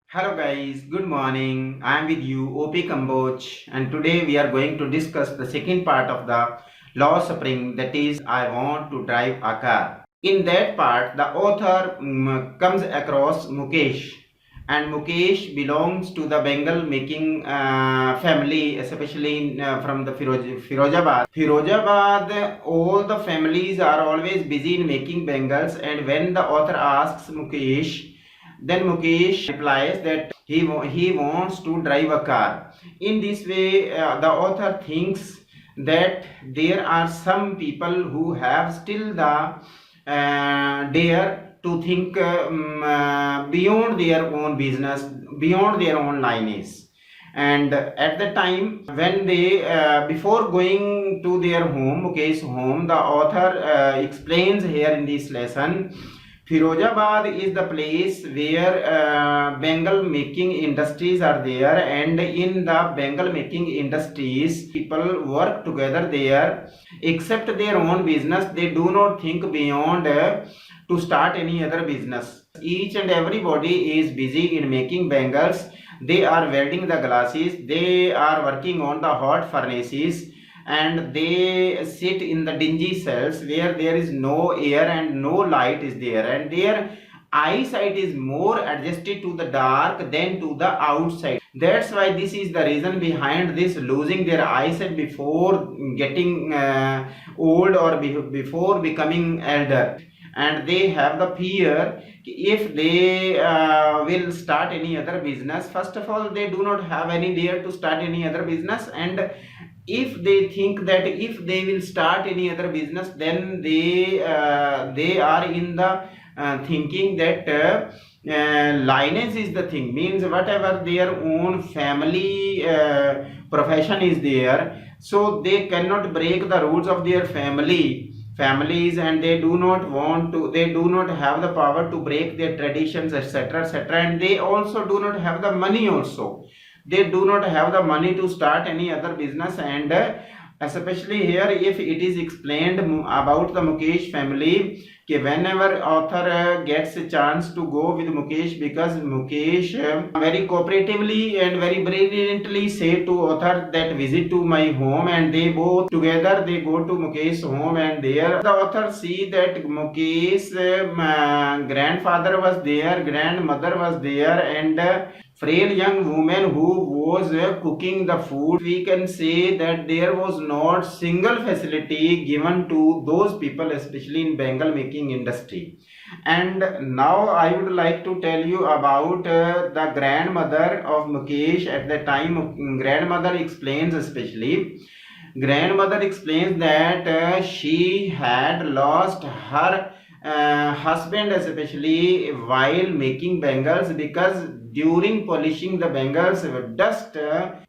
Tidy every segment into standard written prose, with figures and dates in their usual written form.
Hello guys, good morning. I am with you OP Kamboj, and today we are going to discuss the second part of the law spring, that is I want to drive a car. In that part the author comes across Mukesh, and Mukesh belongs to the bangle making family, especially from the Firozabad. Firozabad, all the families are always busy in making bangles, and when the author asks Mukesh, then Mukesh replies that he wants to drive a car. In this way, the author thinks that there are some people who have still the dare to think beyond their own business, beyond their own lineage. And at the time when they before going to their home, Mukesh's home, the author explains here in this lesson, Firozabad is the place where bangle making industries are there, and in the bangle making industries people work together there. Except their own business, they do not think beyond to start any other business. Each and everybody is busy in making bangles. They are welding the glasses, they are working on the hot furnaces, and they sit in the dingy cells where there is no air and no light is there, and their eyesight is more adjusted to the dark than to the outside. That's why this is the reason behind this losing their eyesight before getting old or before becoming elder. And they have the fear, if they will start any other business, first of all they do not have any dare to start any other business, and if they think that if they will start any other business, then they are in the thinking that lineage is the thing, means whatever their own family profession is there, so they cannot break the rules of their families, and they do not want to, they do not have the power to break their traditions, etc, etc, and they also do not have the money also. They do not have the money to start any other business. And especially here, if it is explained about the Mukesh family, whenever author gets a chance to go with Mukesh, because Mukesh very cooperatively and very brilliantly say to author that visit to my home, and they both together they go to Mukesh's home, and there the author see that Mukesh's grandfather was there, grandmother was there, and frail young woman who was cooking the food. We can say that there was not single facility given to those people, especially in bangle making industry. And now I would like to tell you about the grandmother of Mukesh. At the time, grandmother explains, especially grandmother explains that she had lost her husband, especially while making bangles, because during polishing the bangles, dust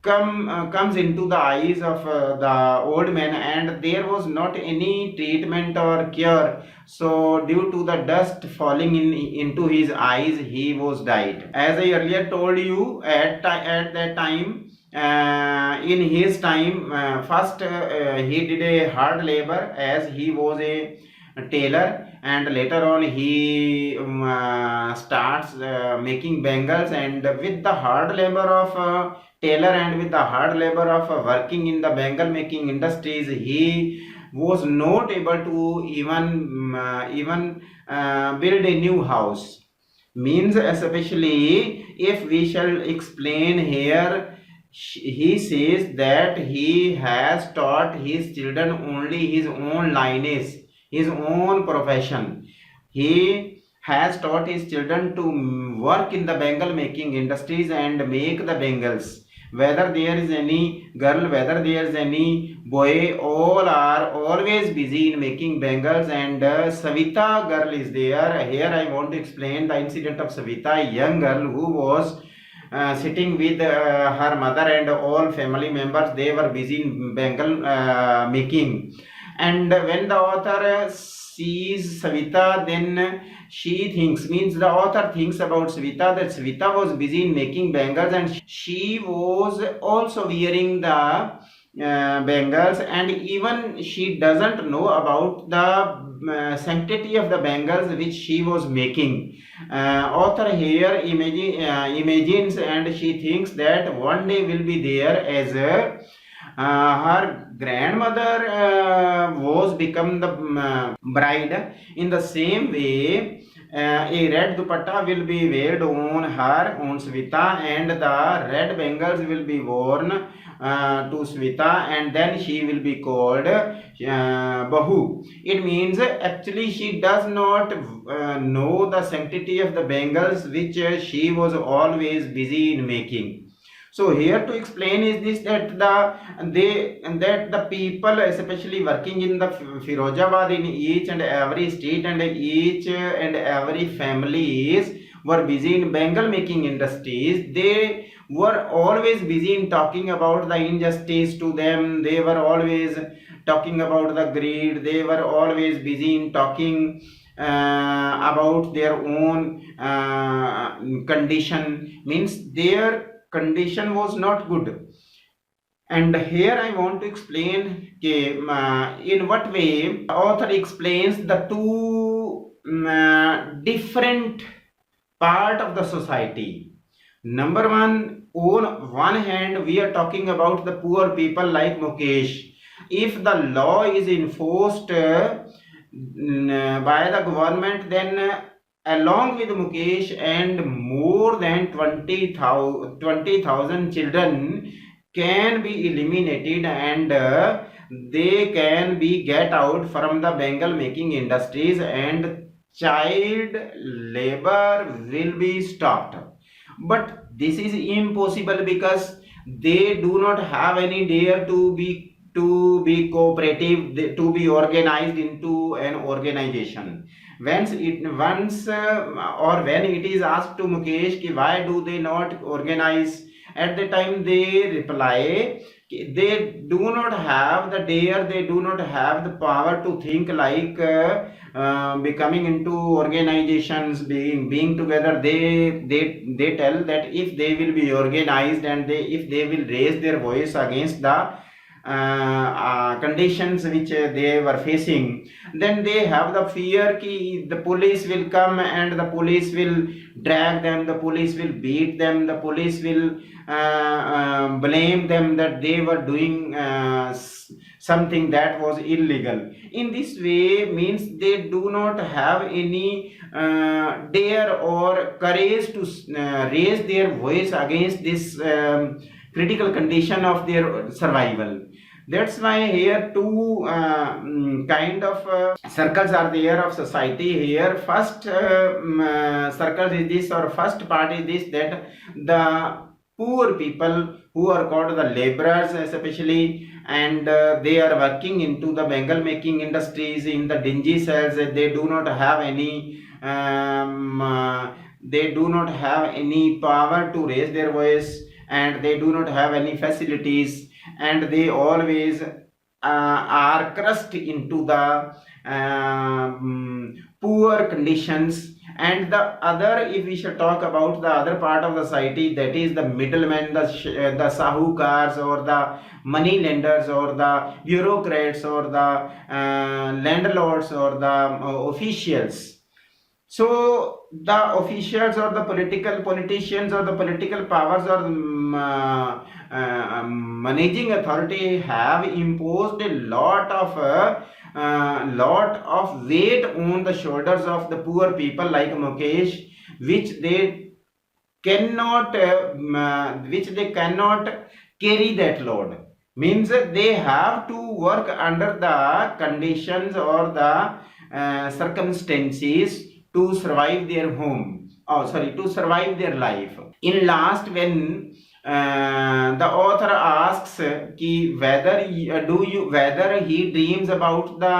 comes into the eyes of the old man, and there was not any treatment or cure. So due to the dust falling into his eyes, he was died. As I earlier told you, at that time, in his time, first he did a hard labor as he was a tailor, and later on he starts making bangles, and with the hard labor of tailor and with the hard labor of working in the bangle making industries, he was not able to even build a new house. Means, especially if we shall explain here, he says that he has taught his children only his own lineage, his own profession. He has taught his children to work in the bangle making industries and make the bangles. Whether there is any girl, whether there is any boy, all are always busy in making bangles. And Savita girl is there. Here I want to explain the incident of Savita, a young girl who was sitting with her mother and all family members. They were busy in bangle making, and when the author sees Savita, then she thinks, means the author thinks about Savita, that Savita was busy in making bangles, and she was also wearing the bangles, and even she doesn't know about the sanctity of the bangles which she was making. Author here imagines and she thinks that one day will be there as her grandmother was become the bride. In the same way, a red dupatta will be wear on Svita, and the red bangles will be worn to Svita, and then she will be called Bahu. It means actually she does not know the sanctity of the bangles which she was always busy in making. So here to explain is this, that the people especially working in the Firozabad, in each and every state and each and every families were busy in bangle making industries. They were always busy in talking about the injustice to them. They were always talking about the greed. They were always busy in talking about their own condition. Means their condition was not good. And here I want to explain in what way author explains the two different part of the society. Number one, on one hand we are talking about the poor people like Mukesh. If the law is enforced by the government, then along with Mukesh and more than 20,000 children can be eliminated, and they can be get out from the bangle making industries, and child labor will be stopped. But this is impossible because they do not have any dare to be cooperative, to be organized into an organization. When it is asked to Mukesh ki why do they not organize, at the time they reply they do not have the dare, they do not have the power to think like becoming into organizations, being together. They tell that if they will be organized and if they will raise their voice against the conditions which they were facing, then they have the fear ki the police will come and the police will drag them, the police will beat them, the police will blame them that they were doing something that was illegal. In this way, means they do not have any dare or courage to raise their voice against this critical condition of their survival. That's why here two kind of circles are there of society. Here first circle is this, or first part is this, that the poor people who are called the laborers especially, and they are working into the bangle making industries in the dingy cells. They do not have any power to raise their voice, and they do not have any facilities, and they always are crushed into the poor conditions. And the other, if we should talk about the other part of the society, that is the middlemen, the sahukars, or the money lenders, or the bureaucrats, or the landlords, or the officials. So the officials or the politicians or the political powers or managing authority have imposed a lot of weight on the shoulders of the poor people like Mukesh, which they cannot carry that load. Means they have to work under the conditions or the circumstances to survive their to survive their life. In last, when the author asks ki whether he dreams about the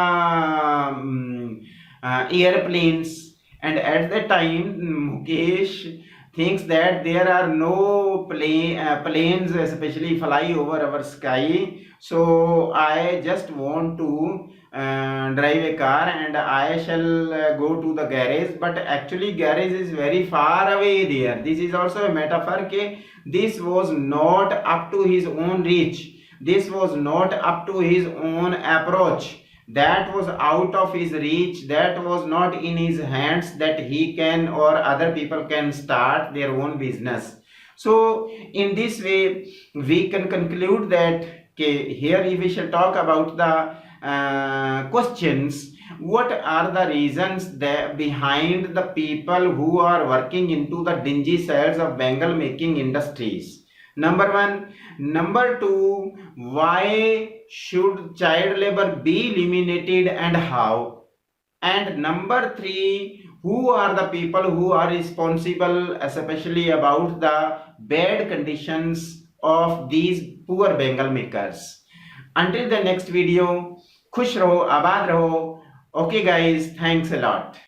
airplanes, and at that time Mukesh thinks that there are no planes especially fly over our sky, so I just want to drive a car and I shall go to the garage. But actually garage is very far away there. This is also a metaphor ke this was not up to his own reach, this was not up to his own approach. that was out of his reach, that was not in his hands, that he can or other people can start their own business. So in this way we can conclude that, okay, here if we shall talk about the questions, what are the reasons that behind the people who are working into the dingy cells of bangle making industries? Number one. Number two, why should child labor be eliminated and how? And number three, who are the people who are responsible, especially about the bad conditions of these poor bangle makers? Until the next video, खुश रहो, आबाद रहो. Okay guys, thanks a lot.